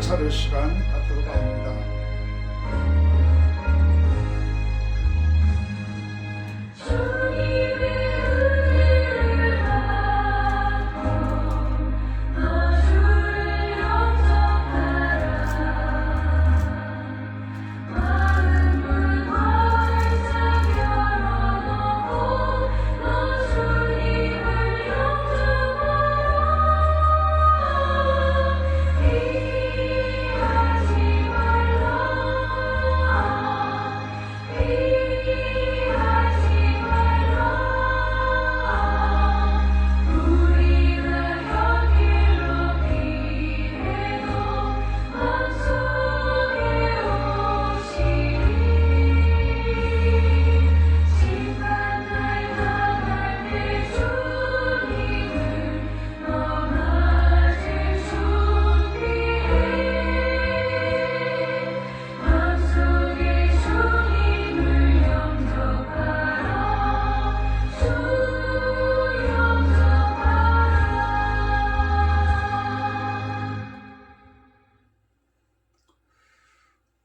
감사의 시간 갖도록 합니다.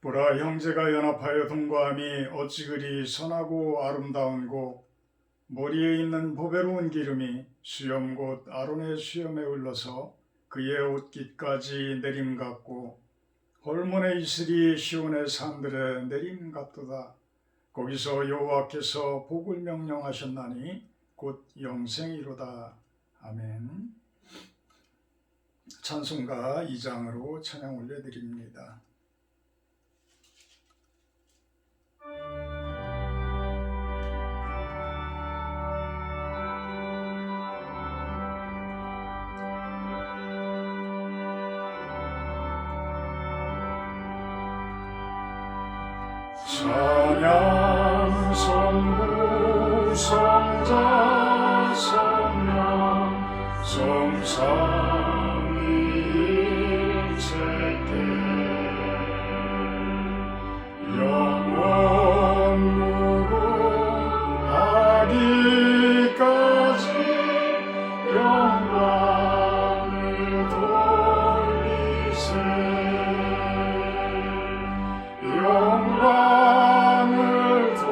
보라, 형제가 연합하여 동거함이 어찌 그리 선하고 아름다운고, 머리에 있는 보배로운 기름이 수염 곧 아론의 수염에 흘러서 그의 옷깃까지 내림 같고, 홀몬의 이슬이 시온의 산들에 내림 같도다. 거기서 여호와께서 복을 명령하셨나니 곧 영생이로다. 아멘. 찬송가 2장으로 찬양 올려드립니다. 찬양 성부 성자 성령 성삼위일체께 영원 무궁하기까지 영광을 돌리세. 영광을 돌리세.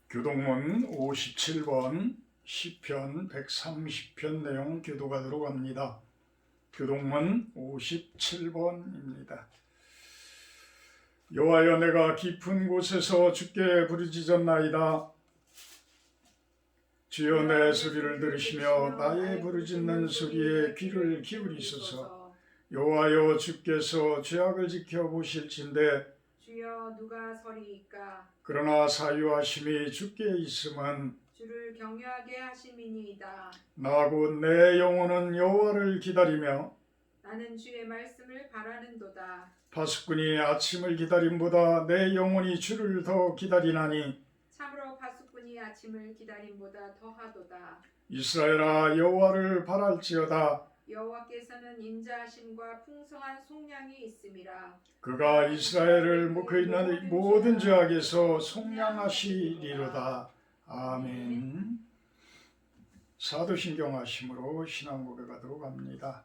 교동문 57번 시편 130편 내용 교도가 들어갑니다. 교동문 57번입니다. 여호와여, 내가 깊은 곳에서 주께 부르짖었나이다. 주여, 내 소리를 들으시며 나의 부르짖는 소리에 귀를 기울이소서. 여호와여, 주께서 죄악을 지켜보실진대 주여, 누가 서리이까? 그러나 사유하심이 주께 있음은 주를 경외하게 하심이니이다. 나 곧 내 영혼은 여호와를 기다리며 나는 주의 말씀을 바라는도다. 파수꾼이 아침을 기다림보다 내 영혼이 주를 더 기다리나니 참으로 파수꾼이 아침을 기다림보다 더하도다. 이스라엘아, 여호와를 바랄지어다. 여호와께서는 인자하심과 풍성한 속량이 있음이라. 그가 이스라엘을 그의 모든 죄악에서 속량하시리로다. 아멘. 사도신경하심으로 신앙 고백하도록 합니다.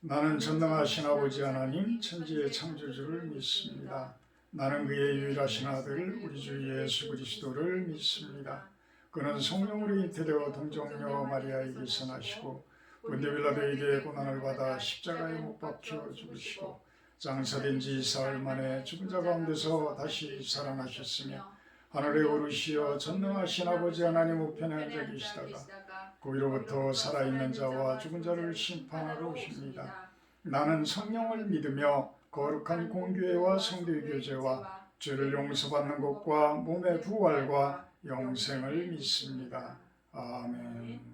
나는 전능하신 아버지 하나님 천지의 창조주를 믿습니다. 나는 그의 유일하신 아들 우리 주 예수 그리스도를 믿습니다. 그는 성령으로 잉태되어 동정녀 마리아에게서 나시고 본디오 빌라도에게 고난을 받아 십자가에 못 박혀 죽으시고 장사된 지 사흘 만에 죽은 자 가운데서 다시 살아나셨으며 하늘에 오르시어 전능하신 아버지 하나님 우편에 앉아 계시다가 거기로부터 살아있는 자와 죽은 자를 심판하러 오십니다. 나는 성령을 믿으며 거룩한 공교회와 성도의 교제와 죄를 용서받는 것과 몸의 부활과 영생을 믿습니다. 아멘.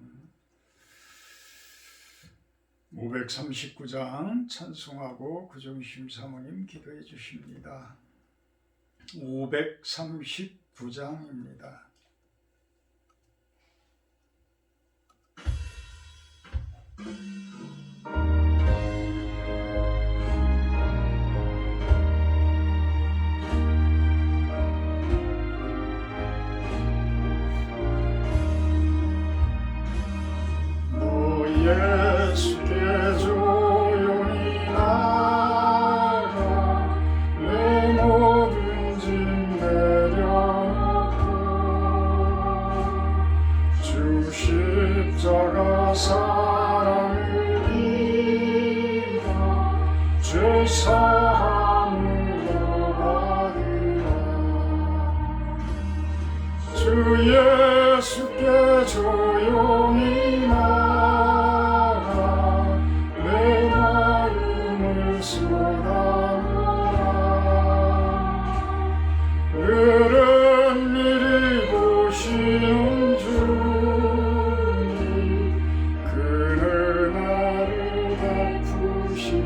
539장 찬송하고 구정심 사모님 기도해 주십니다. 539장입니다. 십자가 사랑을 입어 죄 사함으로 받으라. 주 예수께 조용히 나가 내 마음을 쏟아놓아. 그런 일이 보시는 주님 그는 나를 베푸시니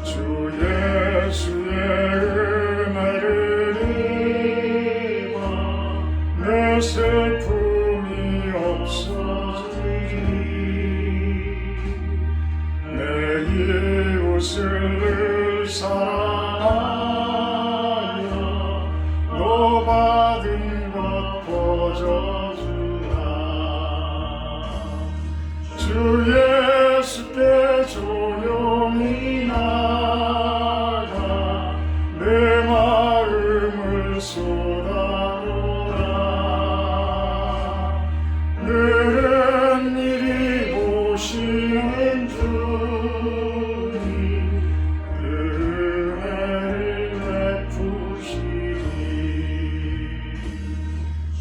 주 예수의 은혜를 입어 내 슬픔이 없어지리. 내 이웃을 늘 사랑하여 너 받은 것 거저주라. 주 예수께 조용히 나가 내 마음을 쏟아놓아. 그런 일이 보시는 주님 은혜를 베푸시니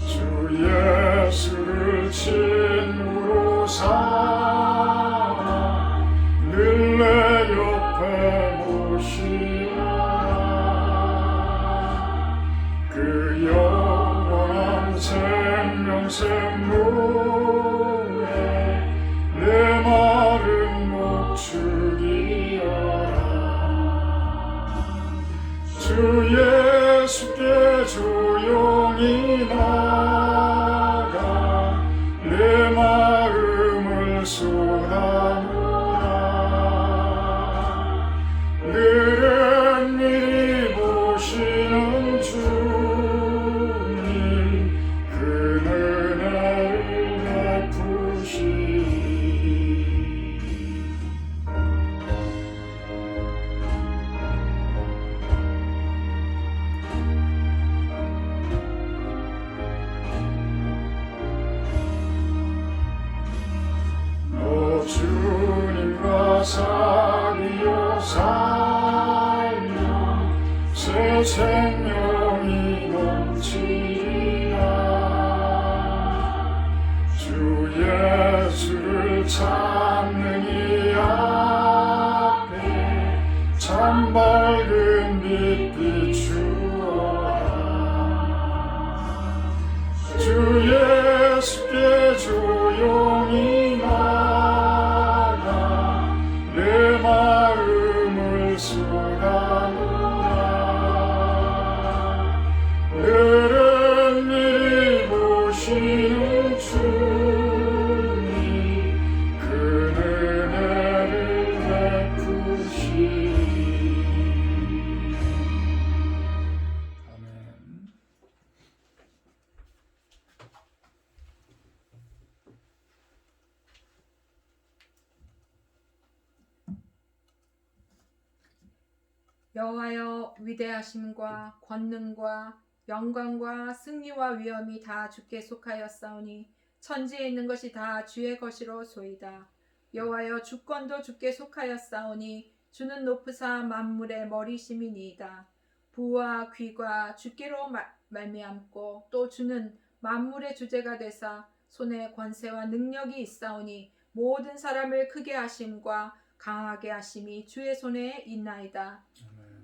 주 예수를 친구로 삼아 늘 내 옆에 모시라. 그 영원한 생명샘물에 내 마른 목축이여라. 주 예수께 조용히 나가 내 마음을 쏟아놓아. 그런 일이 보시는 주님 그 은혜를 베푸시니 너 주님과 사귀어 살면 새 생명이 넘치리라. 주 예수를 찾는 이 앞에 참 밝은 빛 비추어라. 주 예수께 조용히 나가 내 마음을 쏟아놓아. 그런 일이 보시는 주님 그 은혜를 베푸시니 아멘. 여호와여, 위대하심과 권능과 영광과 승리와 위엄이 다 주께 속하였사오니 천지에 있는 것이 다 주의 것이로 소이다. 여호와여, 주권도 주께 속하였사오니 주는 높으사 만물의 머리심이니이다. 부와 귀가 주께로 말미암고 또 주는 만물의 주제가 되사 손에 권세와 능력이 있사오니 모든 사람을 크게 하심과 강하게 하심이 주의 손에 있나이다.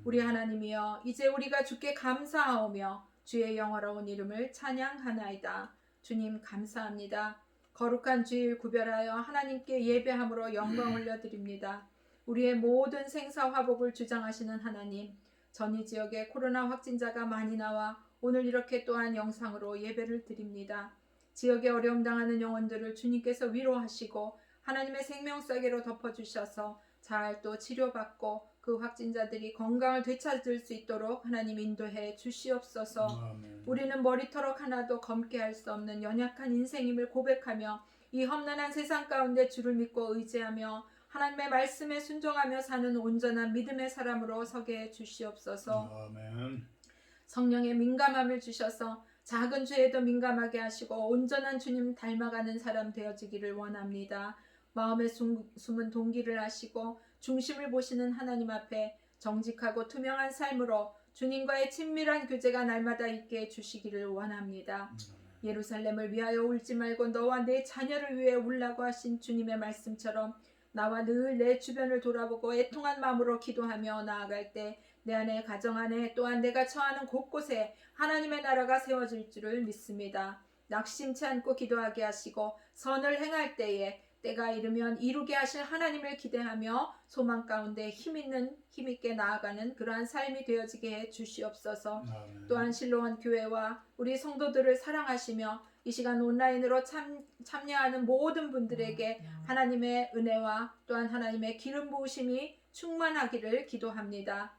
우리 하나님이여, 이제 우리가 주께 감사하오며 주의 영화로운 이름을 찬양하나이다. 주님 감사합니다. 거룩한 주일 구별하여 하나님께 예배함으로 영광 올려드립니다. 우리의 모든 생사 화복을 주장하시는 하나님, 전이 지역에 코로나 확진자가 많이 나와 오늘 이렇게 또한 영상으로 예배를 드립니다. 지역에 어려움 당하는 영혼들을 주님께서 위로하시고 하나님의 생명싸개로 덮어주셔서 잘 또 치료받고 그 확진자들이 건강을 되찾을 수 있도록 하나님 인도해 주시옵소서. 아멘. 우리는 머리털ок 하나도 검게 할 수 없는 연약한 인생임을 고백하며 이 험난한 세상 가운데 주를 믿고 의지하며 하나님의 말씀에 순종하며 사는 온전한 믿음의 사람으로 서게 해 주시옵소서. 아멘. 성령의 민감함을 주셔서 작은 죄에도 민감하게 하시고 온전한 주님 닮아가는 사람 되어지기를 원합니다. 마음에 숨은 동기를 아시고 중심을 보시는 하나님 앞에 정직하고 투명한 삶으로 주님과의 친밀한 교제가 날마다 있게 해주시기를 원합니다. 예루살렘을 위하여 울지 말고 너와 내 자녀를 위해 울라고 하신 주님의 말씀처럼 나와 늘 내 주변을 돌아보고 애통한 마음으로 기도하며 나아갈 때 내 안에 가정 안에 또한 내가 처하는 곳곳에 하나님의 나라가 세워질 줄을 믿습니다. 낙심치 않고 기도하게 하시고 선을 행할 때에 때가 이르면 이루게 하실 하나님을 기대하며 소망 가운데 힘있게 나아가는 그러한 삶이 되어지게 해 주시옵소서. 또한 실로원 교회와 우리 성도들을 사랑하시며 이 시간 온라인으로 참여하는 모든 분들에게 하나님의 은혜와 또한 하나님의 기름 부으심이 충만하기를 기도합니다.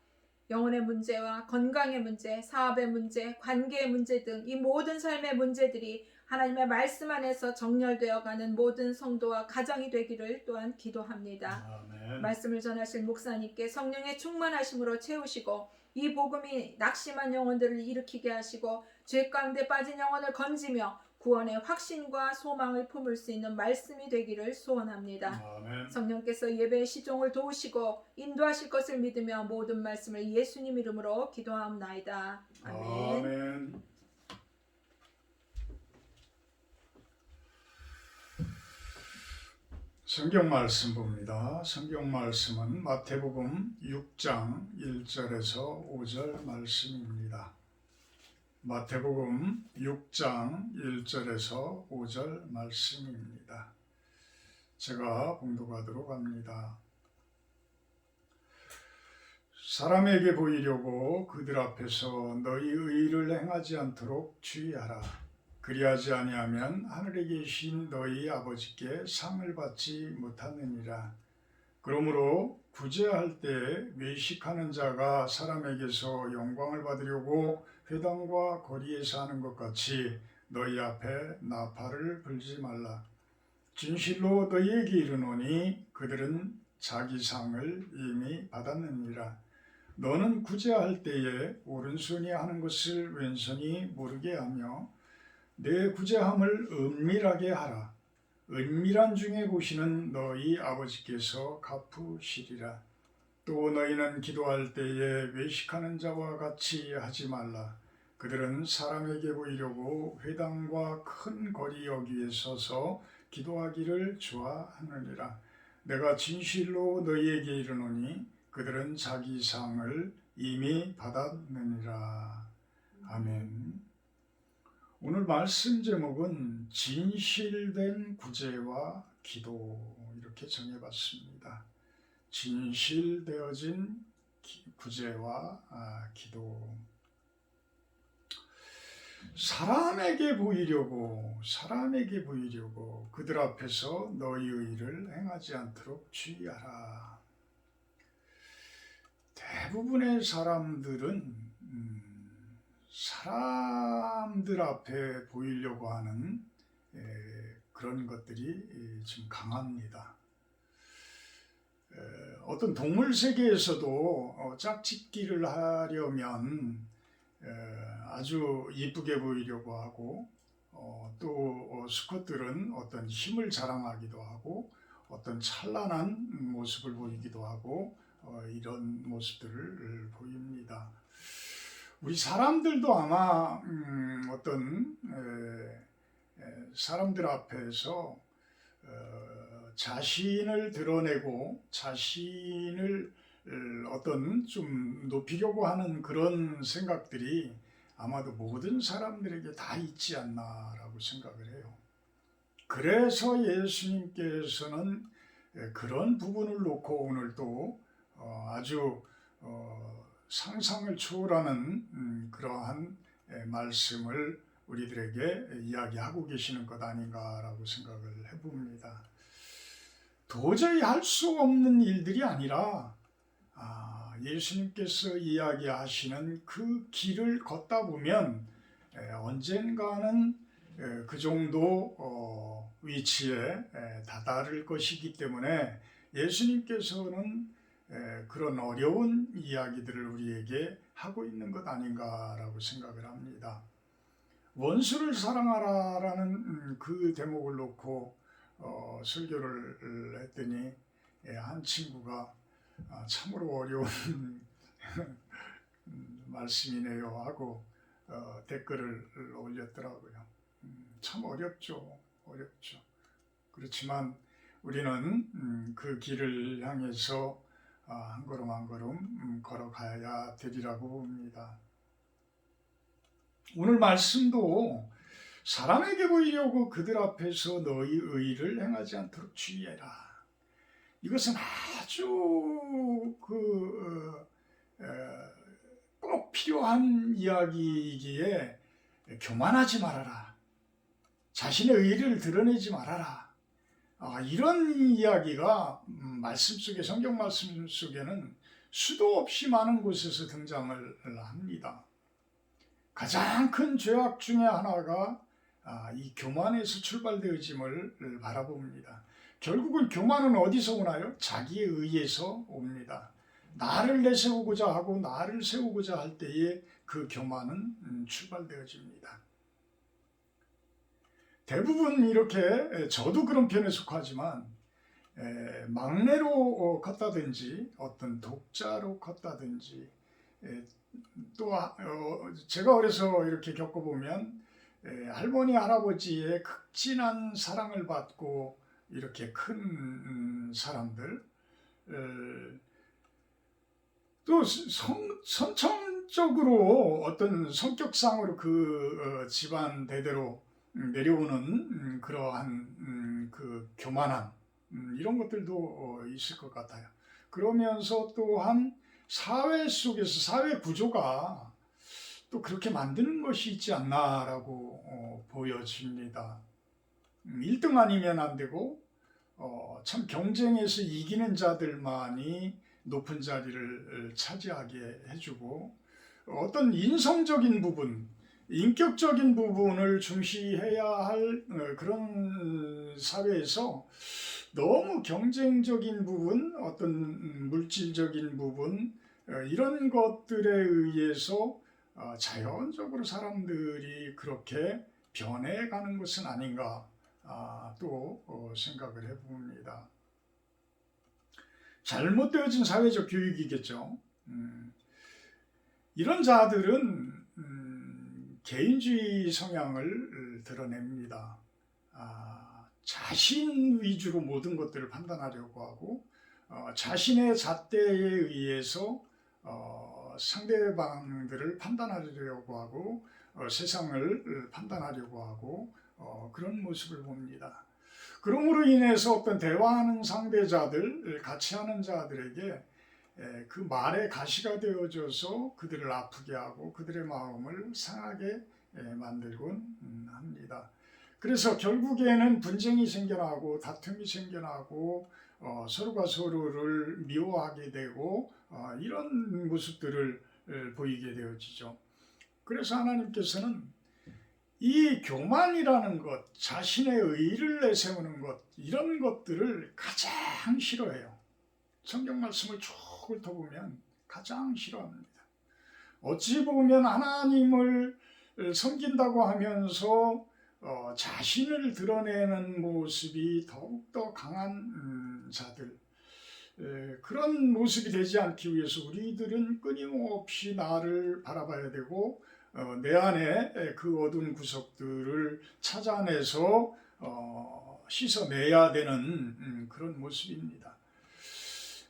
영혼의 문제와 건강의 문제, 사업의 문제, 관계의 문제 등 이 모든 삶의 문제들이 하나님의 말씀 안에서 정렬되어 가는 모든 성도와 가정이 되기를 또한 기도합니다. 아멘. 말씀을 전하실 목사님께 성령의 충만하심으로 채우시고 이 복음이 낙심한 영혼들을 일으키게 하시고 죄 가운데 빠진 영혼을 건지며 구원의 확신과 소망을 품을 수 있는 말씀이 되기를 소원합니다. 아멘. 성령께서 예배의 시종을 도우시고 인도하실 것을 믿으며 모든 말씀을 예수님 이름으로 기도하옵나이다. 아멘. 아멘. 성경 말씀 봅니다. 성경 말씀은 마태복음 6장 1절에서 5절 말씀입니다. 마태복음 6장 1절에서 5절 말씀입니다. 제가 봉독하도록 합니다. 사람에게 보이려고 그들 앞에서 너희 의를 행하지 않도록 주의하라. 그리하지 아니하면 하늘에 계신 너희 아버지께 상을 받지 못하느니라. 그러므로 구제할 때 외식하는 자가 사람에게서 영광을 받으려고 회당과 거리에서 하는 것 같이 너희 앞에 나팔을 불지 말라. 진실로 너희에게 이르노니 그들은 자기 상을 이미 받았느니라. 너는 구제할 때에 오른손이 하는 것을 왼손이 모르게 하며 내 구제함을 은밀하게 하라. 은밀한 중에 보시는 너희 아버지께서 갚으시리라. 또 너희는 기도할 때에 외식하는 자와 같이 하지 말라. 그들은 사람에게 보이려고 회당과 큰 거리 여기에 서서 기도하기를 좋아하느니라. 내가 진실로 너희에게 이르노니 그들은 자기 상을 이미 받았느니라. 아멘. 오늘 말씀 제목은 진실된 구제와 기도 이렇게 정해봤습니다. 진실되어진 구제와 기도. 사람에게 보이려고 그들 앞에서 너희의 일을 행하지 않도록 주의하라. 대부분의 사람들은 사람들 앞에 보이려고 하는 그런 것들이 좀 강합니다. 어떤 동물 세계에서도 짝짓기를 하려면 아주 이쁘게 보이려고 하고 또 수컷들은 어떤 힘을 자랑하기도 하고 어떤 찬란한 모습을 보이기도 하고 이런 모습들을 보입니다. 우리 사람들도 아마 어떤 사람들 앞에서 자신을 드러내고 자신을 어떤 좀 높이려고 하는 그런 생각들이 아마도 모든 사람들에게 다 있지 않나라고 생각을 해요. 그래서 예수님께서는 그런 부분을 놓고 오늘 또 아주 상상을 초월하는 그러한 말씀을 우리들에게 이야기하고 계시는 것 아닌가라고 생각을 해봅니다. 도저히 할 수 없는 일들이 아니라 예수님께서 이야기하시는 그 길을 걷다 보면 언젠가는 그 정도 위치에 다다를 것이기 때문에 예수님께서는 그런 어려운 이야기들을 우리에게 하고 있는 것 아닌가라고 생각을 합니다. 원수를 사랑하라라는 그 대목을 놓고 설교를 했더니 한 친구가 참으로 어려운 말씀이네요 하고 댓글을 올렸더라고요. 참 어렵죠. 그렇지만 우리는 그 길을 향해서 한 걸음 한 걸음 걸어가야 되리라고 봅니다. 오늘 말씀도 사람에게 보이려고 그들 앞에서 너희 의를 행하지 않도록 주의해라. 이것은 아주 꼭 필요한 이야기이기에 교만하지 말아라. 자신의 의를 드러내지 말아라. 이런 이야기가 말씀 속에, 성경 말씀 속에는 수도 없이 많은 곳에서 등장을 합니다. 가장 큰 죄악 중에 하나가 이 교만에서 출발되어짐을 바라봅니다. 결국은 교만은 어디서 오나요? 자기의 의에서 옵니다. 나를 내세우고자 하고 나를 세우고자 할 때에 그 교만은 출발되어집니다. 대부분 이렇게 저도 그런 편에 속하지만 막내로 컸다든지 어떤 독자로 컸다든지 또 제가 어려서 이렇게 겪어보면 할머니 할아버지의 극진한 사랑을 받고 이렇게 큰 사람들 또 선천적으로 어떤 성격상으로 그 집안 대대로 내려오는 그러한 그 교만함 이런 것들도 있을 것 같아요. 그러면서 또한 사회 속에서 사회 구조가 또 그렇게 만드는 것이 있지 않나라고 보여집니다. 1등 아니면 안 되고 참 경쟁에서 이기는 자들만이 높은 자리를 차지하게 해주고 어떤 인성적인 부분, 인격적인 부분을 중시해야 할 그런 사회에서 너무 경쟁적인 부분, 어떤 물질적인 부분 이런 것들에 의해서 자연적으로 사람들이 그렇게 변해가는 것은 아닌가 또 생각을 해봅니다. 잘못되어진 사회적 교육이겠죠. 이런 자들은 개인주의 성향을 드러냅니다. 자신 위주로 모든 것들을 판단하려고 하고 자신의 잣대에 의해서 상대방들을 판단하려고 하고 세상을 판단하려고 하고 그런 모습을 봅니다. 그러므로 인해서 어떤 대화하는 상대자들, 같이 하는 자들에게 그 말의 가시가 되어져서 그들을 아프게 하고 그들의 마음을 상하게 만들곤 합니다. 그래서 결국에는 분쟁이 생겨나고 다툼이 생겨나고 서로가 서로를 미워하게 되고 이런 모습들을 보이게 되어지죠. 그래서 하나님께서는 이 교만이라는 것, 자신의 의를 내세우는 것 이런 것들을 가장 싫어해요. 성경 말씀을 쭉 훑어보면 가장 싫어합니다. 어찌 보면 하나님을 섬긴다고 하면서 자신을 드러내는 모습이 더욱더 강한 자들 그런 모습이 되지 않기 위해서 우리들은 끊임없이 나를 바라봐야 되고 내 안에 그 어두운 구석들을 찾아내서 씻어내야 되는 그런 모습입니다.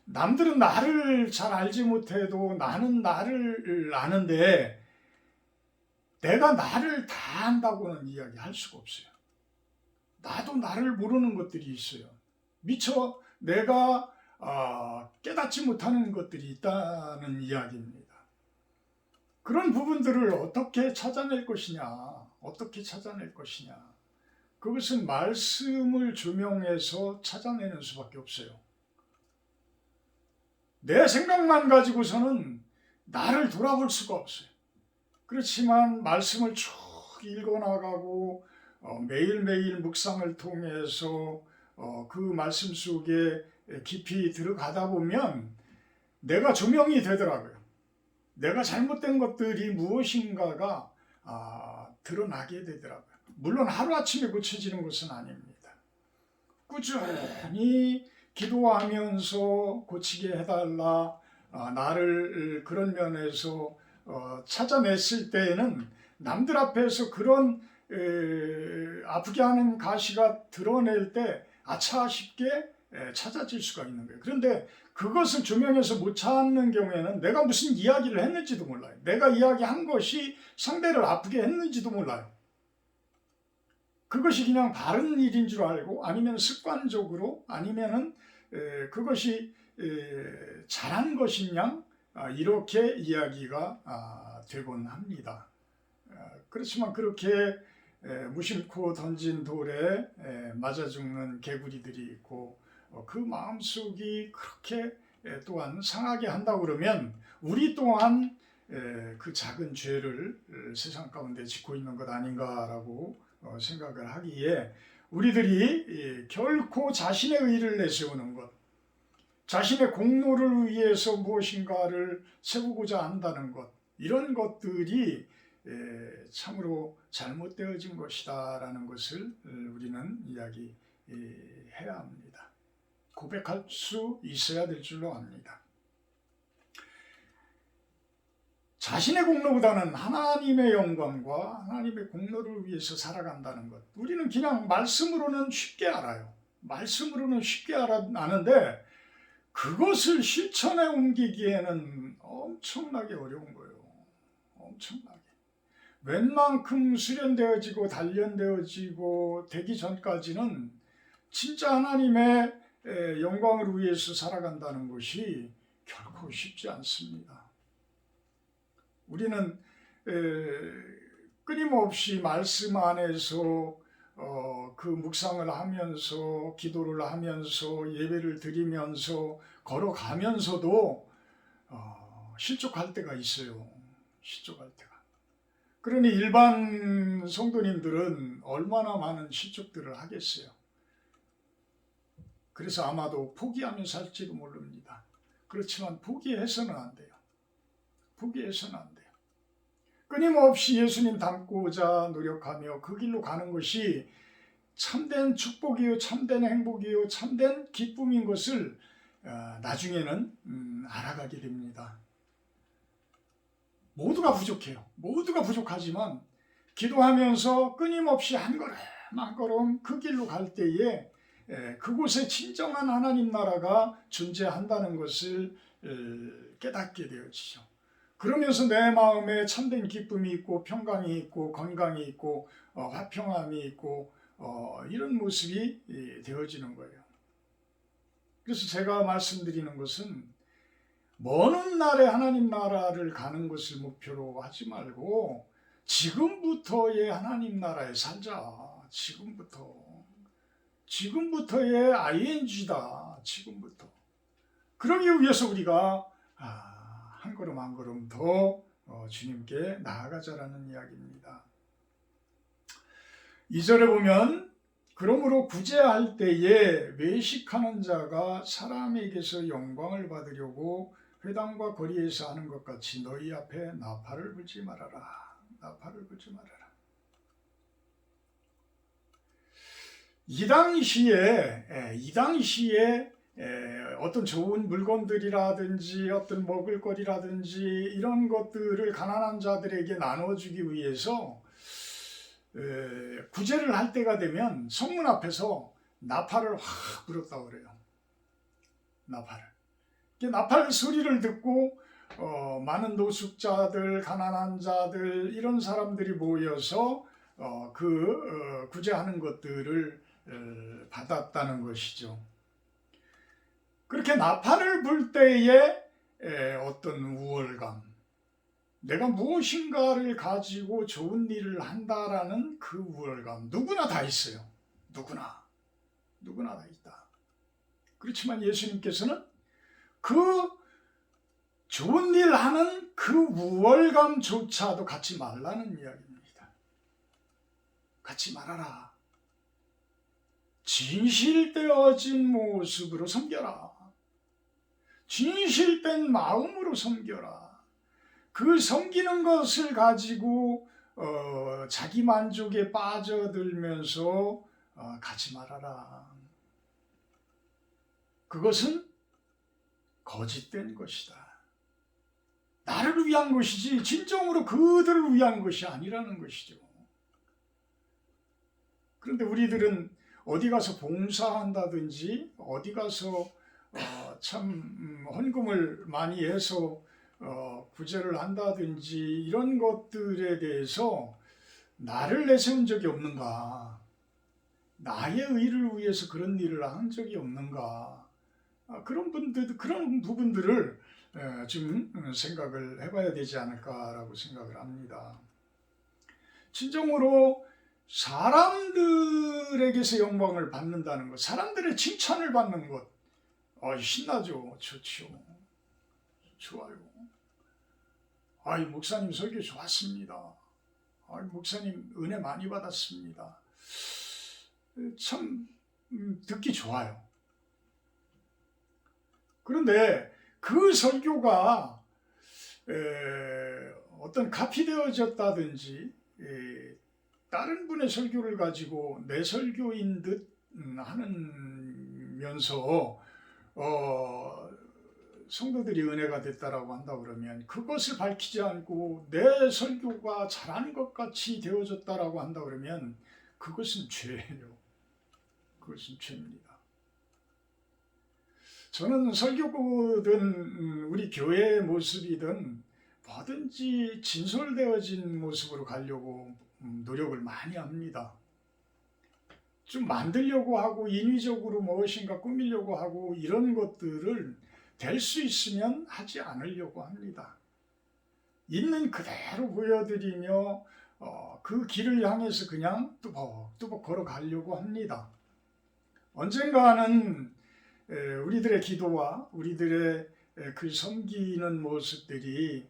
남들은 나를 잘 알지 못해도 나는 나를 아는데 내가 나를 다 안다고는 이야기할 수가 없어요. 나도 나를 모르는 것들이 있어요. 미처 내가 깨닫지 못하는 것들이 있다는 이야기입니다. 그런 부분들을 어떻게 찾아낼 것이냐, 그것은 말씀을 조명해서 찾아내는 수밖에 없어요. 내 생각만 가지고서는 나를 돌아볼 수가 없어요. 그렇지만 말씀을 쭉 읽어나가고 매일매일 묵상을 통해서 그 말씀 속에 깊이 들어가다 보면 내가 조명이 되더라고요. 내가 잘못된 것들이 무엇인가가 드러나게 되더라고요. 물론 하루아침에 고쳐지는 것은 아닙니다. 꾸준히 기도하면서 고치게 해달라, 나를 그런 면에서 찾아냈을 때에는 남들 앞에서 그런 아프게 하는 가시가 드러낼 때 아차 싶게 찾아질 수가 있는 거예요. 그런데 그것을 조명해서 못 찾는 경우에는 내가 무슨 이야기를 했는지도 몰라요. 내가 이야기한 것이 상대를 아프게 했는지도 몰라요. 그것이 그냥 바른 일인 줄 알고, 아니면 습관적으로, 아니면은 그것이 잘한 것이냐, 이렇게 이야기가 되곤 합니다. 그렇지만 그렇게 무심코 던진 돌에 맞아 죽는 개구리들이 있고, 그 마음속이 그렇게 또한 상하게 한다고 그러면 우리 또한 그 작은 죄를 세상 가운데 짓고 있는 것 아닌가라고 생각을 하기에, 우리들이 결코 자신의 의를 내세우는 것, 자신의 공로를 위해서 무엇인가를 세우고자 한다는 것, 이런 것들이 참으로 잘못되어진 것이다 라는 것을 우리는 이야기해야 합니다. 고백할 수 있어야 될 줄로 압니다. 자신의 공로보다는 하나님의 영광과 하나님의 공로를 위해서 살아간다는 것, 우리는 그냥 말씀으로는 쉽게 알아요. 말씀으로는 쉽게 아는데 그것을 실천에 옮기기에는 엄청나게 어려운 거예요. 엄청나게. 웬만큼 수련되어지고 단련되어지고 되기 전까지는 진짜 하나님의 영광을 위해서 살아간다는 것이 결코 쉽지 않습니다. 우리는 끊임없이 말씀 안에서 그 묵상을 하면서, 기도를 하면서, 예배를 드리면서, 걸어가면서도 실족할 때가 있어요. 실족할 때가. 그러니 일반 성도님들은 얼마나 많은 실족들을 하겠어요. 그래서 아마도 포기하면서 살지도 모릅니다. 그렇지만 포기해서는 안 돼요. 포기해서는 안 돼요. 끊임없이 예수님 닮고자 노력하며 그 길로 가는 것이 참된 축복이요, 참된 행복이요, 참된 기쁨인 것을 나중에는 알아가게 됩니다. 모두가 부족해요. 모두가 부족하지만 기도하면서 끊임없이 한 걸음 한 걸음 그 길로 갈 때에 그곳에 진정한 하나님 나라가 존재한다는 것을 깨닫게 되어지죠. 그러면서 내 마음에 참된 기쁨이 있고 평강이 있고 건강이 있고 화평함이 있고 이런 모습이 되어지는 거예요. 그래서 제가 말씀드리는 것은 먼 훗날에 하나님 나라를 가는 것을 목표로 하지 말고 지금부터의 하나님 나라에 살자. 지금부터의 ING다. 지금부터. 그러기 위해서 우리가 한 걸음 한 걸음 더 주님께 나아가자라는 이야기입니다. 2절에 보면 그러므로 구제할 때에 외식하는 자가 사람에게서 영광을 받으려고 회당과 거리에서 하는 것 같이 너희 앞에 나팔을 불지 말아라. 나팔을 불지 말아라. 이 당시에 어떤 좋은 물건들이라든지 어떤 먹을거리라든지 이런 것들을 가난한 자들에게 나눠주기 위해서 구제를 할 때가 되면 성문 앞에서 나팔을 확 불었다고 그래요. 나팔 소리를 듣고 많은 노숙자들, 가난한 자들 이런 사람들이 모여서 구제하는 것들을 받았다는 것이죠. 그렇게 나팔을 불 때에 어떤 우월감, 내가 무엇인가를 가지고 좋은 일을 한다라는 그 우월감, 누구나 다 있어요. 누구나 다 있다. 그렇지만 예수님께서는 그 좋은 일 하는 그 우월감조차도 갖지 말라는 이야기입니다. 갖지 말아라. 진실되어진 모습으로 섬겨라. 진실된 마음으로 섬겨라. 그 섬기는 것을 가지고 자기 만족에 빠져들면서 가지 말아라. 그것은 거짓된 것이다. 나를 위한 것이지 진정으로 그들을 위한 것이 아니라는 것이죠. 그런데 우리들은 어디 가서 봉사한다든지 어디 가서 참 헌금을 많이 해서 구제를 한다든지 이런 것들에 대해서 나를 내세운 적이 없는가? 나의 의를 위해서 그런 일을 한 적이 없는가? 그런 부분들을 좀 생각을 해봐야 되지 않을까라고 생각을 합니다. 진정으로 사람들에게서 영광을 받는다는 것, 사람들의 칭찬을 받는 것, 신나죠, 좋죠, 좋아요. 목사님 설교 좋았습니다. 목사님 은혜 많이 받았습니다. 참 듣기 좋아요. 그런데 그 설교가 어떤 카피되어졌다든지 다른 분의 설교를 가지고 내 설교인 듯 하면서 성도들이 은혜가 됐다라고 한다 그러면 그것을 밝히지 않고 내 설교가 잘하는 것 같이 되어졌다라고 한다 그러면 그것은 죄예요. 그것은 죄입니다. 저는 설교든 우리 교회의 모습이든 뭐든지 진솔되어진 모습으로 가려고 노력을 많이 합니다. 좀 만들려고 하고 인위적으로 무엇인가 꾸미려고 하고 이런 것들을 될 수 있으면 하지 않으려고 합니다. 있는 그대로 보여드리며 그 길을 향해서 그냥 뚜벅뚜벅 걸어가려고 합니다. 언젠가는 우리들의 기도와 우리들의 그 섬기는 모습들이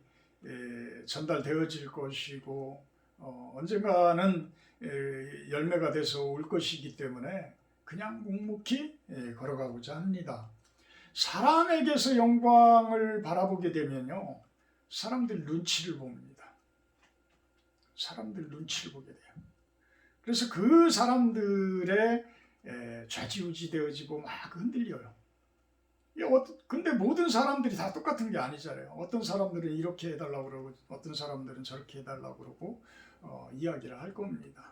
전달되어질 것이고 언젠가는 열매가 돼서 올 것이기 때문에 그냥 묵묵히 걸어가고자 합니다. 사람에게서 영광을 바라보게 되면요, 사람들 눈치를 봅니다. 사람들 눈치를 보게 돼요. 그래서 그 사람들의 좌지우지 되어지고 막 흔들려요. 근데 모든 사람들이 다 똑같은 게 아니잖아요. 어떤 사람들은 이렇게 해달라고 그러고 어떤 사람들은 저렇게 해달라고 그러고 이야기를 할 겁니다.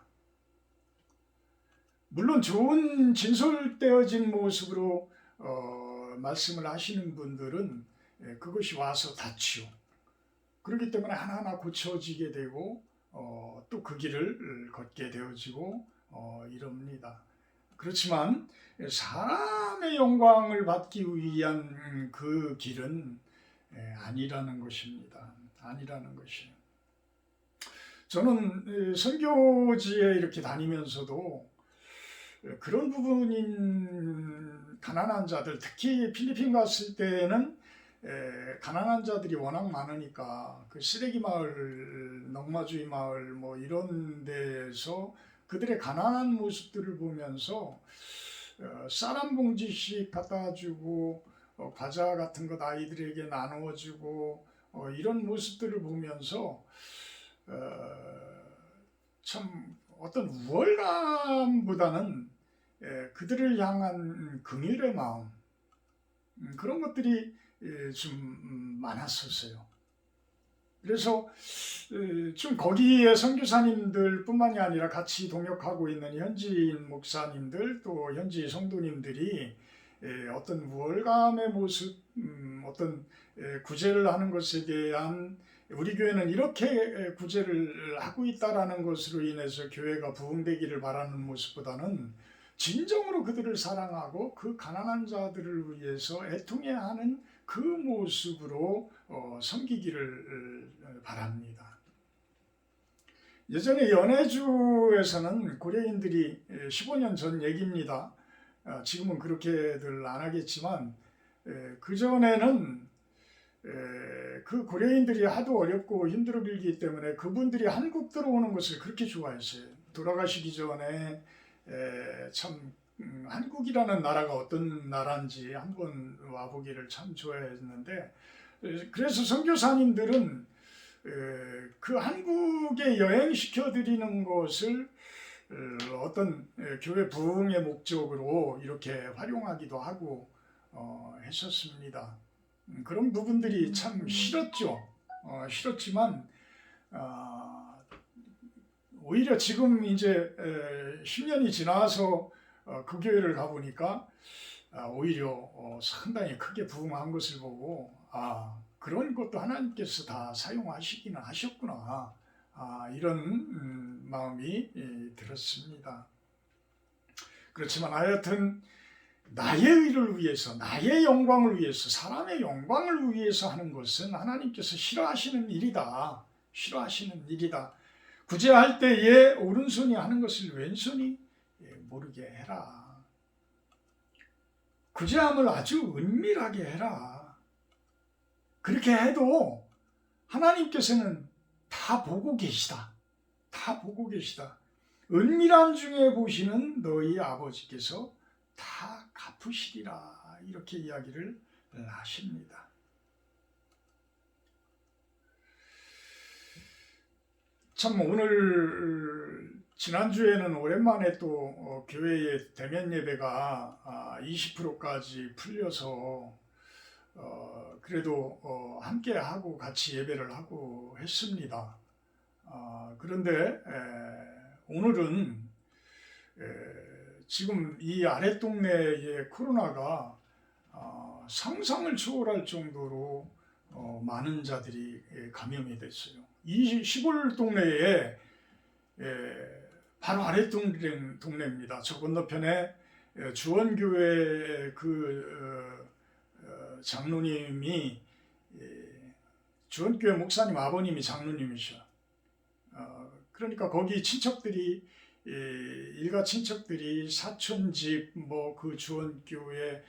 물론 좋은 진솔되어진 모습으로 말씀을 하시는 분들은 그것이 와서 닿지요. 그렇기 때문에 하나하나 고쳐지게 되고 또 그 길을 걷게 되어지고 이럽니다. 그렇지만 사람의 영광을 받기 위한 그 길은 아니라는 것입니다. 아니라는 것이에요. 저는 선교지에 이렇게 다니면서도 그런 부분인 가난한 자들, 특히 필리핀 갔을 때는 가난한 자들이 워낙 많으니까 그 쓰레기 마을, 넝마주의 마을 뭐 이런 데에서 그들의 가난한 모습들을 보면서 쌀 한 봉지씩 갖다 주고 과자 같은 것 아이들에게 나누어 주고 이런 모습들을 보면서 참 어떤 우월감보다는 그들을 향한 긍휼의 마음, 그런 것들이 좀 많았었어요. 그래서 좀 거기에 선교사님들 뿐만이 아니라 같이 동역하고 있는 현지인 목사님들 또 현지 성도님들이 어떤 우월감의 모습, 어떤 구제를 하는 것에 대한 우리 교회는 이렇게 구제를 하고 있다라는 것으로 인해서 교회가 부흥되기를 바라는 모습보다는 진정으로 그들을 사랑하고 그 가난한 자들을 위해서 애통해야 하는 그 모습으로 섬기기를 바랍니다. 예전에 연해주에서는 고려인들이 15년 전 얘기입니다. 지금은 그렇게들 안 하겠지만 그전에는 그 고려인들이 하도 어렵고 힘들어 빌기 때문에 그분들이 한국 들어오는 것을 그렇게 좋아했어요. 돌아가시기 전에 참 한국이라는 나라가 어떤 나라인지 한번 와보기를 참 좋아했는데, 그래서 선교사님들은 그 한국에 여행시켜 드리는 것을 어떤 교회 부흥의 목적으로 이렇게 활용하기도 하고 했었습니다. 그런 부분들이 참 싫었죠. 싫었지만 오히려 지금 이제 10년이 지나서 그 교회를 가보니까 오히려 상당히 크게 부흥한 것을 보고 그런 것도 하나님께서 다 사용하시기는 하셨구나 이런 마음이 들었습니다. 그렇지만 하여튼 나의 의를 위해서 나의 영광을 위해서 사람의 영광을 위해서 하는 것은 하나님께서 싫어하시는 일이다. 싫어하시는 일이다. 구제할 때에 오른손이 하는 것을 왼손이 모르게 해라. 구제함을 아주 은밀하게 해라. 그렇게 해도 하나님께서는 다 보고 계시다. 다 보고 계시다. 은밀한 중에 보시는 너희 아버지께서 다 갚으시리라. 이렇게 이야기를 하십니다. 참 오늘 지난주에는 오랜만에 또 교회의 대면 예배가 20%까지 풀려서 그래도 함께 하고 같이 예배를 하고 했습니다. 그런데 오늘은 지금 이 아랫동네의 코로나가 상상을 초월할 정도로 많은 자들이 감염이 됐어요. 이 시골 동네에 바로 아랫동네입니다. 저 건너편에 주원교회 그 장로님이 주원교회 목사님 아버님이 장로님이셔. 그러니까 거기 친척들이 일가 친척들이 사촌 집, 뭐 그 주원교회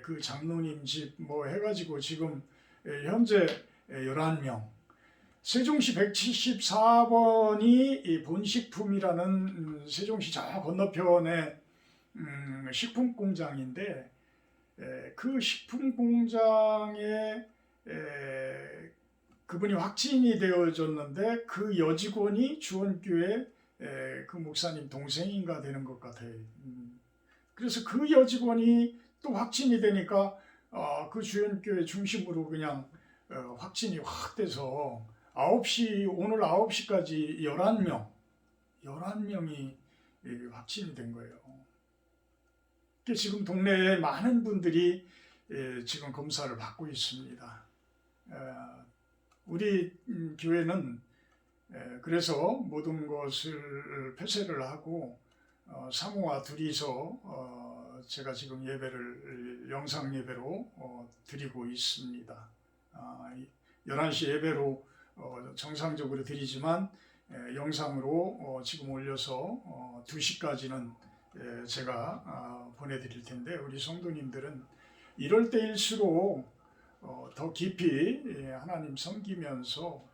그 장로님 집 뭐 해가지고 지금 현재 11명. 세종시 174번이 본식품이라는 세종시 저 건너편에 식품 공장인데 그 식품 공장에 그분이 확진이 되어졌는데 그 여직원이 주원교회 그 목사님 동생인가 되는 것 같아요. 그래서 그 여직원이 또 확진이 되니까 그 주원교회 중심으로 그냥 확진이 확 돼서 오늘 9시까지 11명이 확진이 된 거예요. 지금 동네에 많은 분들이 지금 검사를 받고 있습니다. 우리 교회는 그래서 모든 것을 폐쇄를 하고 사모와 둘이서 제가 지금 예배를 영상 예배로 드리고 있습니다. 11시 예배로 정상적으로 드리지만 영상으로 지금 올려서 2시까지는 제가 보내드릴 텐데 우리 성도님들은 이럴 때일수록 더 깊이 하나님 섬기면서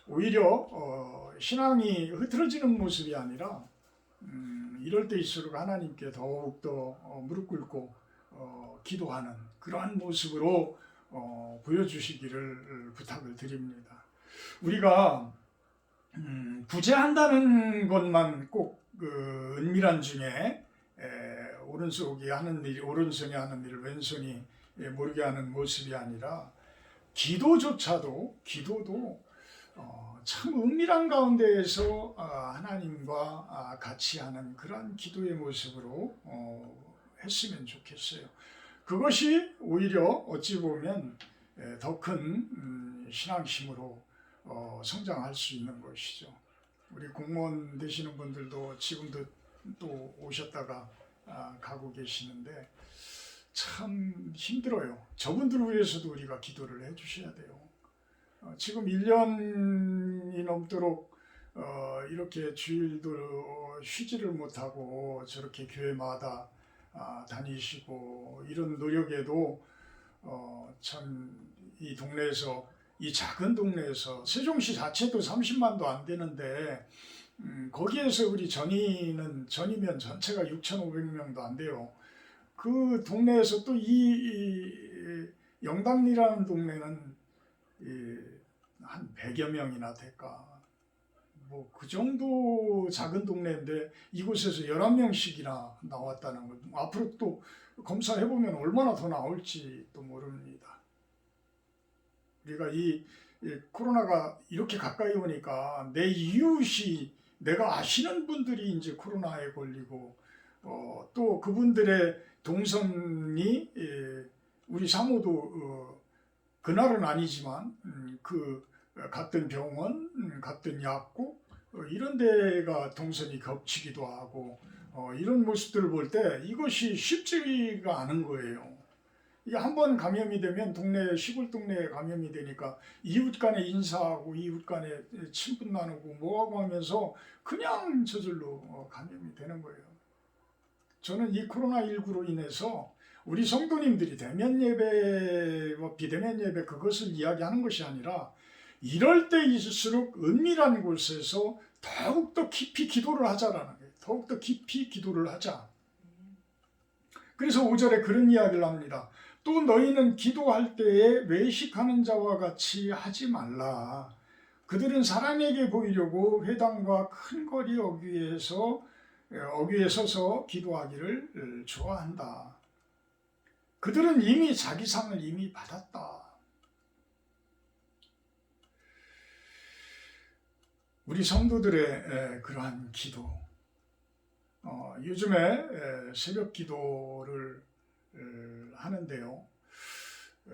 오히려 신앙이 흐트러지는 모습이 아니라 이럴 때일수록 하나님께 더욱더 무릎 꿇고 기도하는 그러한 모습으로 보여주시기를 부탁을 드립니다. 우리가 구제한다는 것만 꼭 은밀한 중에 오른손이 하는 일을 왼손이 모르게 하는 모습이 아니라 기도도 참 은밀한 가운데에서 하나님과 같이 하는 그런 기도의 모습으로 했으면 좋겠어요. 그것이 오히려 어찌 보면 더 큰 신앙심으로 성장할 수 있는 것이죠. 우리 공무원 되시는 분들도 지금도 또 오셨다가 가고 계시는데 참 힘들어요. 저분들을 위해서도 우리가 기도를 해주셔야 돼요. 지금 1년이 넘도록 이렇게 주일도 쉬지를 못하고 저렇게 교회마다 다니시고 이런 노력에도 참 이 동네에서 이 작은 동네에서 세종시 자체도 30만도 안 되는데 거기에서 우리 전이면 전체가 6,500명도 안 돼요. 그 동네에서 또 이 영당리라는 동네는 한 100여 명이나 될까. 뭐 그 정도 작은 동네인데 이곳에서 11명씩이나 나왔다는 것. 앞으로 또 검사해보면 얼마나 더 나올지 또 모릅니다. 우리가 이 코로나가 이렇게 가까이 오니까 내 이웃이 내가 아시는 분들이 이제 코로나에 걸리고 또 그분들의 동선이 우리 사모도 그날은 아니지만 그 갔던 병원, 갔던 약국 이런 데가 동선이 겹치기도 하고 이런 모습들을 볼 때 이것이 쉽지가 않은 거예요. 이게 한 번 감염이 되면 시골 동네에 감염이 되니까 이웃 간에 인사하고 이웃 간에 친분 나누고 뭐하고 하면서 그냥 저절로 감염이 되는 거예요. 저는 이 코로나19로 인해서 우리 성도님들이 대면 예배와 비대면 예배 그것을 이야기하는 것이 아니라 이럴 때일수록 은밀한 곳에서 더욱더 깊이 기도를 하자라는 거예요. 더욱더 깊이 기도를 하자. 그래서 5절에 그런 이야기를 합니다. 또 너희는 기도할 때에 외식하는 자와 같이 하지 말라. 그들은 사람에게 보이려고 회당과 큰 거리 어귀에 서서 기도하기를 좋아한다. 그들은 이미 자기 상을 이미 받았다. 우리 성도들의 그러한 기도, 요즘에 새벽 기도를 하는데요.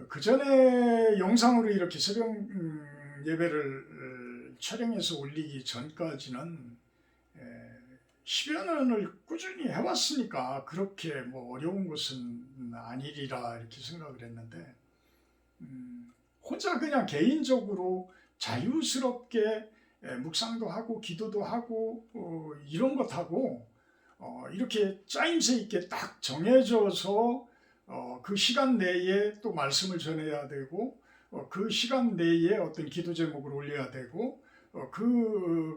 그 전에 영상으로 이렇게 새벽 예배를 촬영해서 올리기 전까지는 10여 년을 꾸준히 해왔으니까 그렇게 뭐 어려운 것은 아니리라 이렇게 생각을 했는데 혼자 그냥 개인적으로 자유스럽게 묵상도 하고 기도도 하고 이런 것하고 이렇게 짜임새 있게 딱 정해져서 그 시간 내에 또 말씀을 전해야 되고 그 시간 내에 어떤 기도 제목을 올려야 되고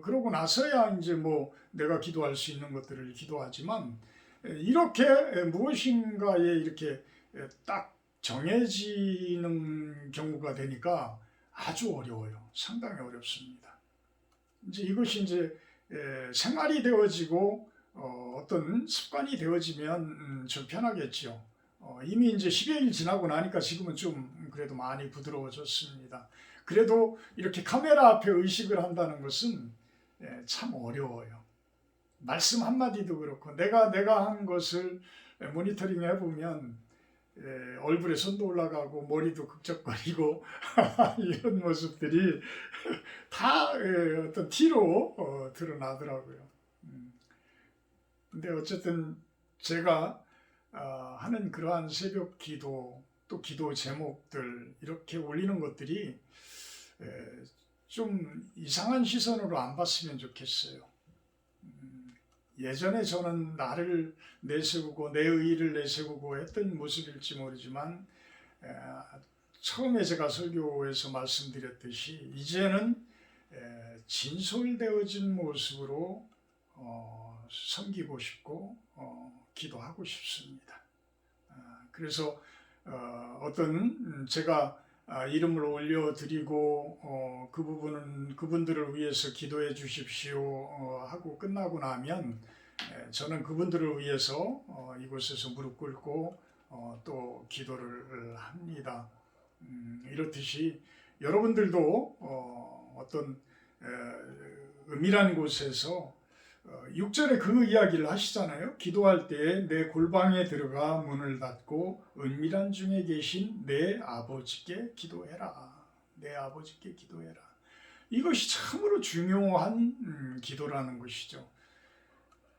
그러고 나서야 이제 뭐 내가 기도할 수 있는 것들을 기도하지만 이렇게 무엇인가에 이렇게 딱 정해지는 경우가 되니까 아주 어려워요. 상당히 어렵습니다. 이제 이것이 이제 생활이 되어지고 어떤 습관이 되어지면 좀 편하겠죠. 이미 이제 10여일 지나고 나니까 지금은 좀 그래도 많이 부드러워졌습니다. 그래도 이렇게 카메라 앞에 의식을 한다는 것은 참 어려워요. 말씀 한마디도 그렇고 내가 한 것을 모니터링 해보면 얼굴에 손도 올라가고 머리도 극적거리고 이런 모습들이 다 어떤 티로 드러나더라고요. 근데 어쨌든 제가 하는 그러한 새벽 기도 또 기도 제목들 이렇게 올리는 것들이 좀 이상한 시선으로 안 봤으면 좋겠어요. 예전에 저는 나를 내세우고 내 의의를 내세우고 했던 모습일지 모르지만 처음에 제가 설교에서 말씀드렸듯이 이제는 진솔되어진 모습으로 섬기고 싶고 기도하고 싶습니다. 그래서 어떤 제가 이름을 올려드리고 그분들을 위해서 기도해 주십시오 하고 끝나고 나면 저는 그분들을 위해서 이곳에서 무릎 꿇고 또 기도를 합니다. 이렇듯이 여러분들도 어떤 은밀한 곳에서 6절에 그 이야기를 하시잖아요. 기도할 때에 내 골방에 들어가 문을 닫고 은밀한 중에 계신 내 아버지께 기도해라. 내 아버지께 기도해라. 이것이 참으로 중요한 기도라는 것이죠.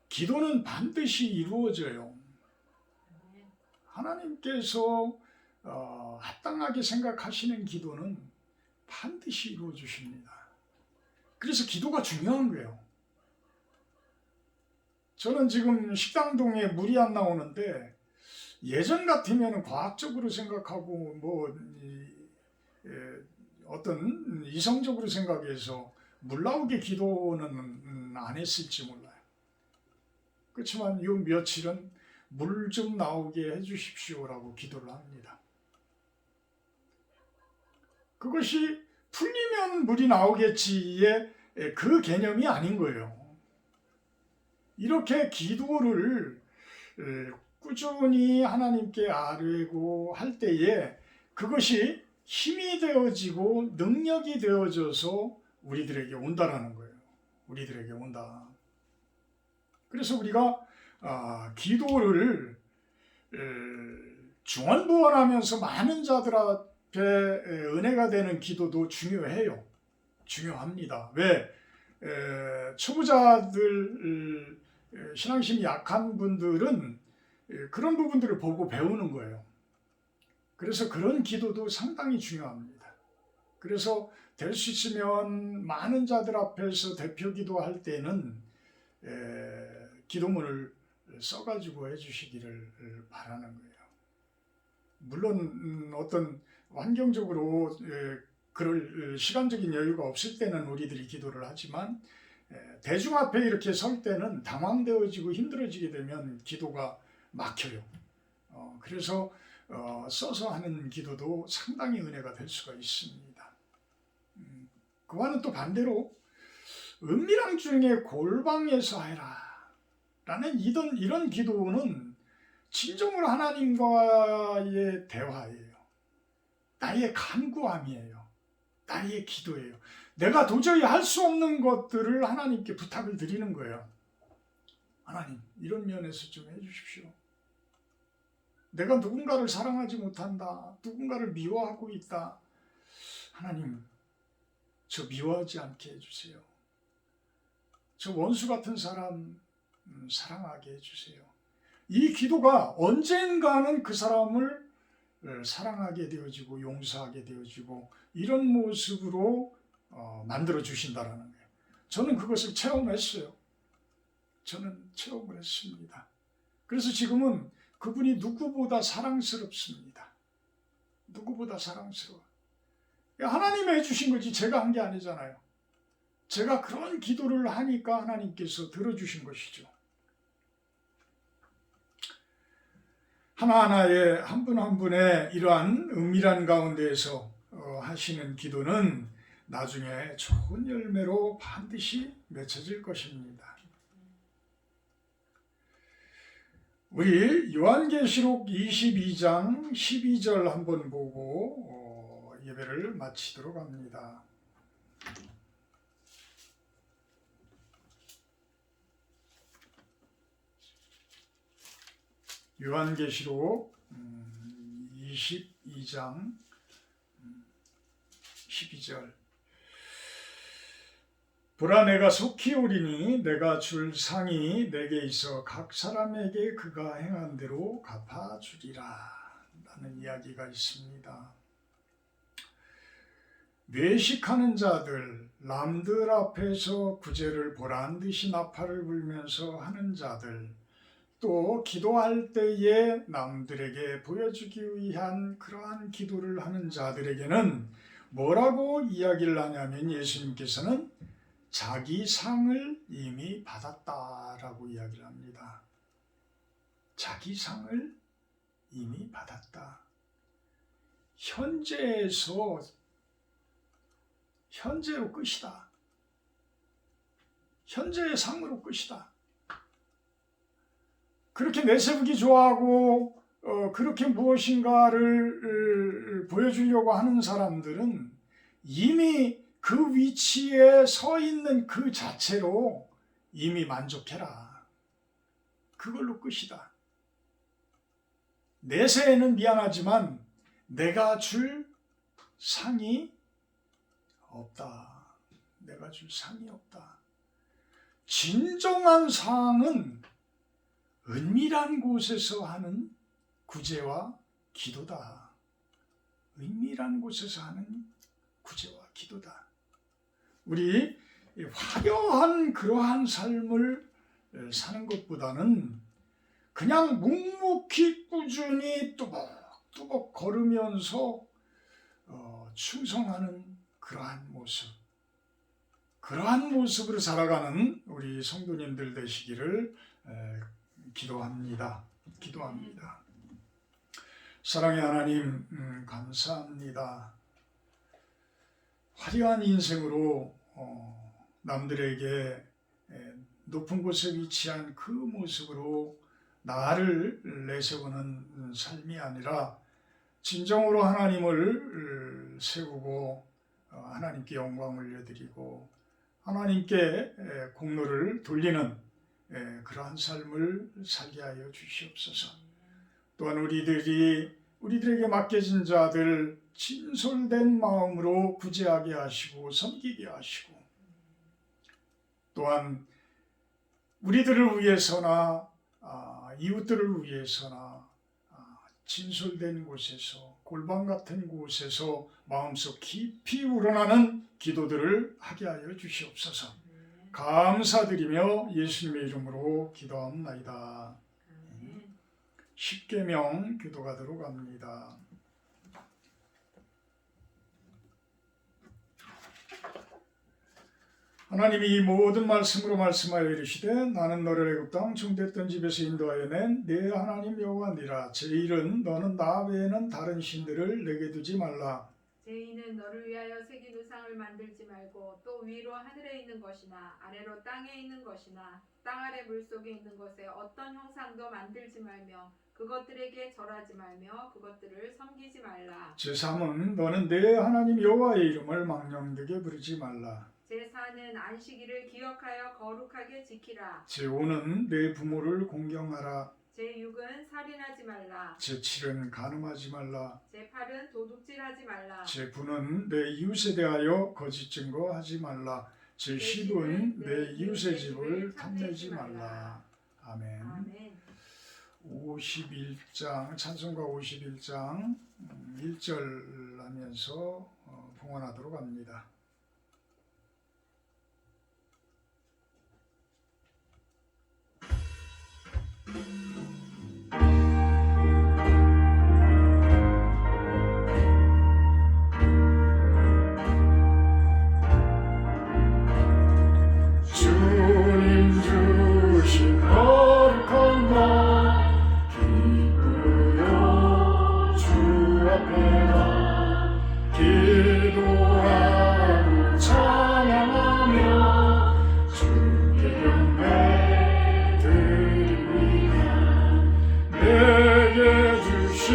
기도는 반드시 이루어져요. 하나님께서 합당하게 생각하시는 기도는 반드시 이루어 주십니다. 그래서 기도가 중요한 거예요. 저는 지금 식당동에 물이 안 나오는데 예전 같으면 과학적으로 생각하고 어떤 이성적으로 생각해서 물 나오게 기도는 안 했을지 몰라요. 그렇지만 요 며칠은 물 좀 나오게 해주십시오라고 기도를 합니다. 그것이 풀리면 물이 나오겠지의 그 개념이 아닌 거예요. 이렇게 기도를 꾸준히 하나님께 아뢰고 할 때에 그것이 힘이 되어지고 능력이 되어져서 우리들에게 온다라는 거예요. 우리들에게 온다. 그래서 우리가 기도를 중언부언하면서 많은 자들 앞에 은혜가 되는 기도도 중요해요. 중요합니다. 왜? 초보자들, 신앙심이 약한 분들은 그런 부분들을 보고 배우는 거예요. 그래서 그런 기도도 상당히 중요합니다. 그래서 될 수 있으면 많은 자들 앞에서 대표 기도할 때는 기도문을 써가지고 해주시기를 바라는 거예요. 물론 어떤 환경적으로 그럴 시간적인 여유가 없을 때는 우리들이 기도를 하지만 대중 앞에 이렇게 설 때는 당황되어지고 힘들어지게 되면 기도가 막혀요. 그래서 써서 하는 기도도 상당히 은혜가 될 수가 있습니다. 그와는 또 반대로 은밀한 중에 골방에서 해라 라는 이런 기도는 진정으로 하나님과의 대화예요. 나의 간구함이에요. 나의 기도예요. 내가 도저히 할 수 없는 것들을 하나님께 부탁을 드리는 거예요. 하나님, 이런 면에서 좀 해주십시오. 내가 누군가를 사랑하지 못한다. 누군가를 미워하고 있다. 하나님, 저 미워하지 않게 해주세요. 저 원수 같은 사람 사랑하게 해주세요. 이 기도가 언젠가는 그 사람을 사랑하게 되어지고 용서하게 되어지고 이런 모습으로 만들어 주신다라는 거예요. 저는 그것을 체험했어요. 저는 체험을 했습니다. 그래서 지금은 그분이 누구보다 사랑스럽습니다. 누구보다 사랑스러워. 하나님이 해주신 거지 제가 한 게 아니잖아요. 제가 그런 기도를 하니까 하나님께서 들어주신 것이죠. 하나하나의 한 분 한 분의 이러한 은밀한 가운데에서 하시는 기도는 나중에 좋은 열매로 반드시 맺혀질 것입니다. 우리 요한계시록 22장 12절 한번 보고 예배를 마치도록 합니다. 요한계시록 22장 12절 보라 내가 속히 오리니 내가 줄 상이 내게 있어 각 사람에게 그가 행한 대로 갚아주리라 라는 이야기가 있습니다. 외식하는 자들, 남들 앞에서 구제를 보란듯이 나팔을 불면서 하는 자들, 또 기도할 때에 남들에게 보여주기 위한 그러한 기도를 하는 자들에게는 뭐라고 이야기를 하냐면 예수님께서는 자기 상을 이미 받았다라고 이야기를 합니다. 자기 상을 이미 받았다. 현재로 끝이다. 현재의 상으로 끝이다. 그렇게 내세우기 좋아하고 그렇게 무엇인가를 보여주려고 하는 사람들은 이미 그 위치에 서 있는 그 자체로 이미 만족해라. 그걸로 끝이다. 내세에는 미안하지만 내가 줄 상이 없다. 내가 줄 상이 없다. 진정한 상은 은밀한 곳에서 하는 구제와 기도다. 은밀한 곳에서 하는 구제와 기도다. 우리 화려한 그러한 삶을 사는 것보다는 그냥 묵묵히 꾸준히 뚜벅뚜벅 걸으면서 충성하는 그러한 모습으로 살아가는 우리 성도님들 되시기를 기도합니다. 사랑의 하나님 감사합니다. 화려한 인생으로 남들에게 높은 곳에 위치한 그 모습으로 나를 내세우는 삶이 아니라 진정으로 하나님을 세우고 하나님께 영광을 올려드리고 하나님께 공로를 돌리는 그러한 삶을 살게 하여 주시옵소서. 또한 우리들에게 맡겨진 자들 진솔된 마음으로 구제하게 하시고 섬기게 하시고, 또한 우리들을 위해서나 이웃들을 위해서나 진솔된 곳에서, 골방 같은 곳에서 마음속 깊이 우러나는 기도들을 하게 하여 주시옵소서. 감사드리며 예수님의 이름으로 기도합나이다. 십계명 기도가 들어갑니다. 하나님이 이 모든 말씀으로 말씀하여 이르시되 나는 너를 애굽 땅 종됐던 집에서 인도하여 낸 내 하나님 여호와니라. 제1은 너는 나 외에는 다른 신들을 내게 두지 말라. 제2는 너를 위하여 새긴 우상을 만들지 말고 또 위로 하늘에 있는 것이나 아래로 땅에 있는 것이나 땅 아래 물속에 있는 것에 어떤 형상도 만들지 말며 그것들에게 절하지 말며 그것들을 섬기지 말라. 제3은 너는 내 하나님 여호와의 이름을 망령되게 부르지 말라. 제4는 안식일을 기억하여 거룩하게 지키라. 제5는 내 부모를 공경하라. 제6은 살인하지 말라. 제7은 간음하지 말라. 제8은 도둑질하지 말라. 제9는 내 이웃에 대하여 거짓 증거하지 말라. 제10은 내 이웃의 집을 탐내지 말라. 아멘. 아멘. 51장 찬송가 51장 1절 하면서 봉헌하도록 합니다. 주님 주신 거룩한 날 기쁘여 주 앞에 나 기도하고 찬양하며 주께 경배 드립니다. 내게 주신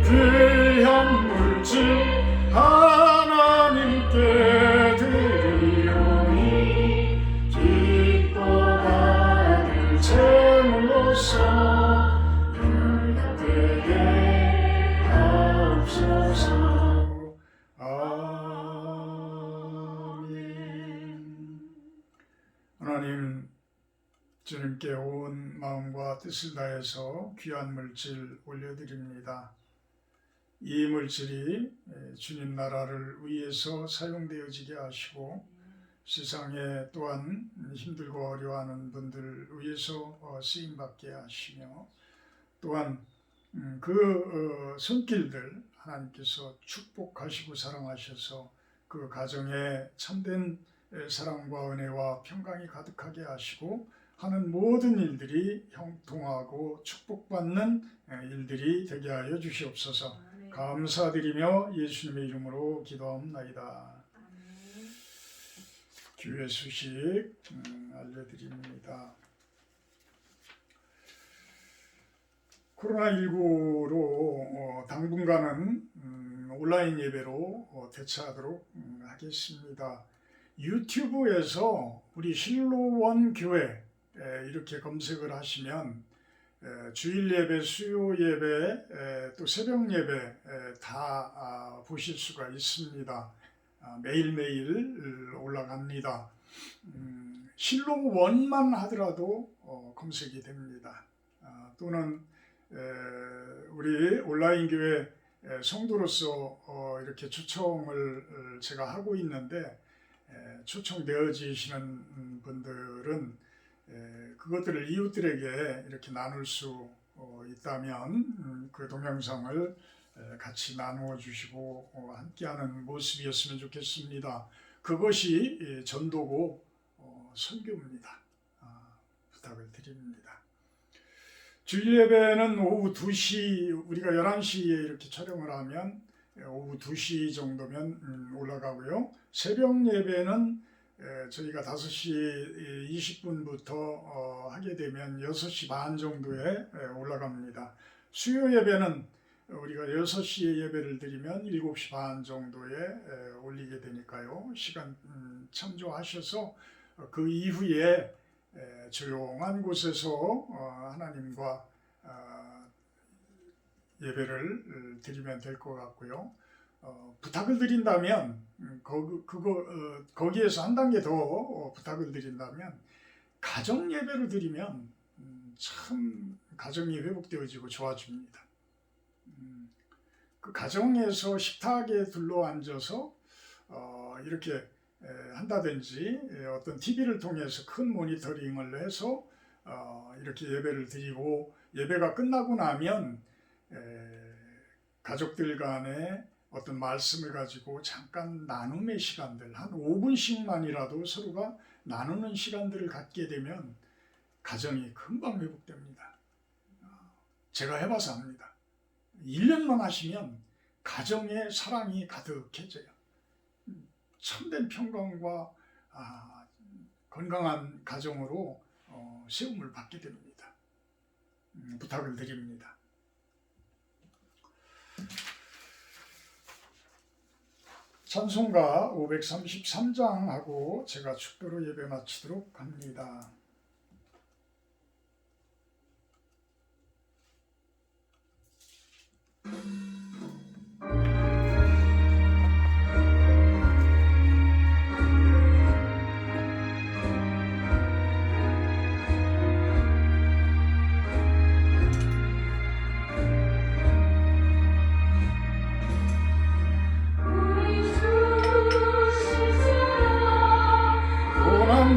귀한 물질 하나님께 드리오니 기뻐 받을 제물로서 연락되게 하옵소서. 아멘. 하나님, 주님께 온 마음과 뜻을 다해서 귀한 물질 올려드립니다. 이 물질이 주님 나라를 위해서 사용되어지게 하시고 세상에 또한 힘들고 어려워하는 분들을 위해서 쓰임받게 하시며, 또한 그 손길들 하나님께서 축복하시고 사랑하셔서 그 가정에 참된 사랑과 은혜와 평강이 가득하게 하시고 하는 모든 일들이 형통하고 축복받는 일들이 되게 하여 주시옵소서. 아멘. 감사드리며 예수님의 이름으로 기도합나이다. 아멘. 교회 소식 알려드립니다. 코로나19로 당분간은 온라인 예배로 대처하도록 하겠습니다. 유튜브에서 우리 실로원 교회 이렇게 검색을 하시면 주일 예배, 수요 예배, 또 새벽 예배 다 보실 수가 있습니다. 매일매일 올라갑니다. 실로원만 하더라도 검색이 됩니다. 또는 우리 온라인 교회 성도로서 이렇게 초청을 제가 하고 있는데 초청되어지시는 분들은 그것들을 이웃들에게 이렇게 나눌 수 있다면 그 동영상을 같이 나누어 주시고 함께하는 모습이었으면 좋겠습니다. 그것이 전도고 선교입니다. 부탁을 드립니다. 주일 예배는 오후 2시, 우리가 11시에 이렇게 촬영을 하면 오후 2시 정도면 올라가고요. 새벽 예배는 저희가 5시 20분부터 하게 되면 6시 반 정도에 올라갑니다. 수요 예배는 우리가 6시에 예배를 드리면 7시 반 정도에 올리게 되니까요. 시간 참조하셔서 그 이후에 조용한 곳에서 하나님과 예배를 드리면 될 것 같고요. 부탁을 드린다면 거기에서 한 단계 더 부탁을 드린다면 가정 예배로 드리면 참 가정이 회복되어지고 좋아집니다. 그 가정에서 식탁에 둘러앉아서 이렇게 한다든지 어떤 TV를 통해서 큰 모니터링을 해서 이렇게 예배를 드리고 예배가 끝나고 나면 가족들 간에 어떤 말씀을 가지고 잠깐 나눔의 시간들 한 5분씩만이라도 서로가 나누는 시간들을 갖게 되면 가정이 금방 회복됩니다. 제가 해봐서 압니다. 1년만 하시면 가정의 사랑이 가득해져요. 참된 평강과 건강한 가정으로 세움을 받게 됩니다. 부탁을 드립니다. 찬송가 533장하고 제가 축도로 예배 마치도록 합니다.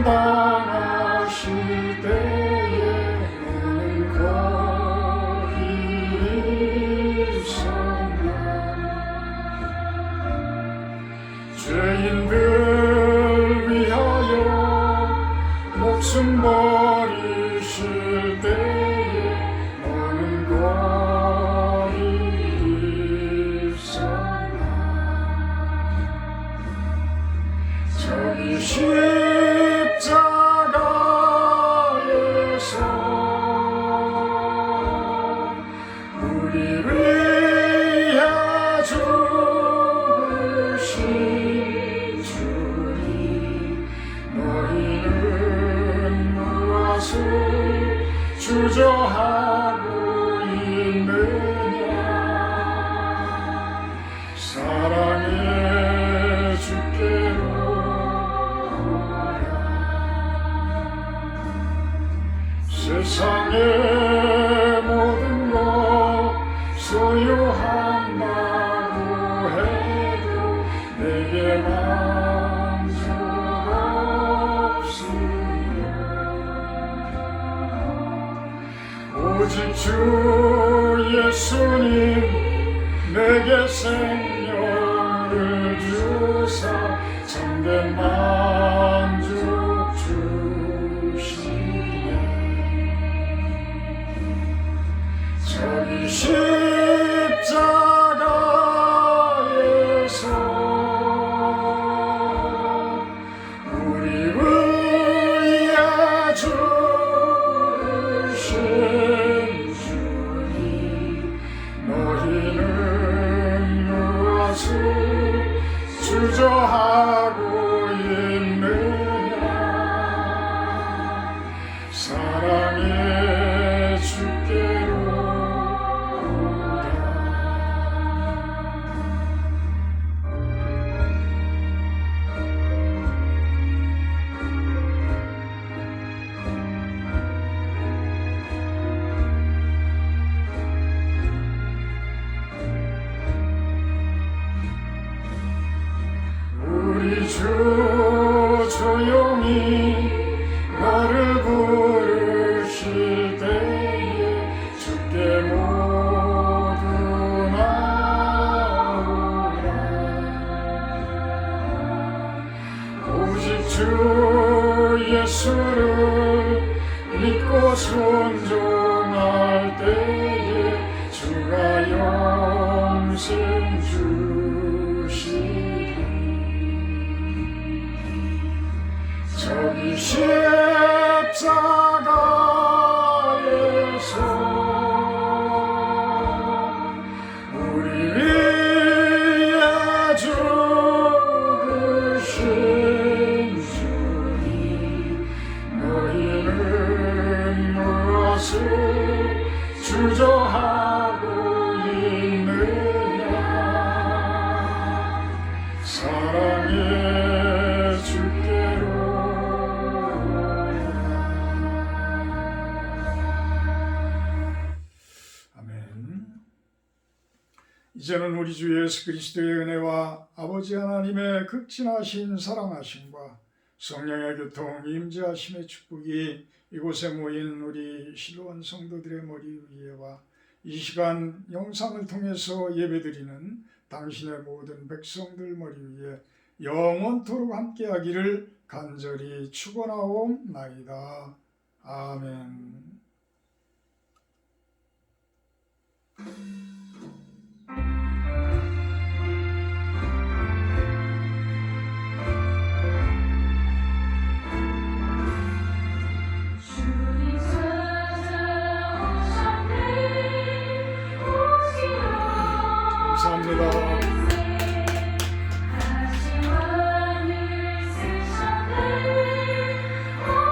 당하실 때에 너는 거기 있었나. 죄인들 위하여 목숨 버리실 때에 너는 거기 있었나. 저기 십자가에서 우리를 위해 죽으신 주님, 너희는 무엇을 주저하고 있느냐. 사랑의 주께로 세상의 모든 것 소유한다고 해도 내게 만족 없으며 오직 주 예수님 내게 생명을 주사 참된 만족 주시네. 저기 십자가에서 우리를 위해 죽으신 주님, 너희는 무엇을 주저하고 있느냐. 사랑의 주께로 우리 주 조용히 너를 부르실 때에 주께 모두 나오라. 오직 주 예수를 믿고 순종할 때에 주가 평생 주시리. 저기 십자가에서 우리 위에 죽으신 주님, 너희는 무엇을 주저하고 있느냐. 사랑의 주께로 이제는 우리 주 예수 그리스도의 은혜와 아버지 하나님의 극진하신 사랑하심과 성령의 교통 임재하심의 축복이 이곳에 모인 우리 실로원 성도들의 머리 위에와 이 시간 영상을 통해서 예배드리는 당신의 모든 백성들 머리 위에 영원토록 함께하기를 간절히 축원하옵나이다. 아멘.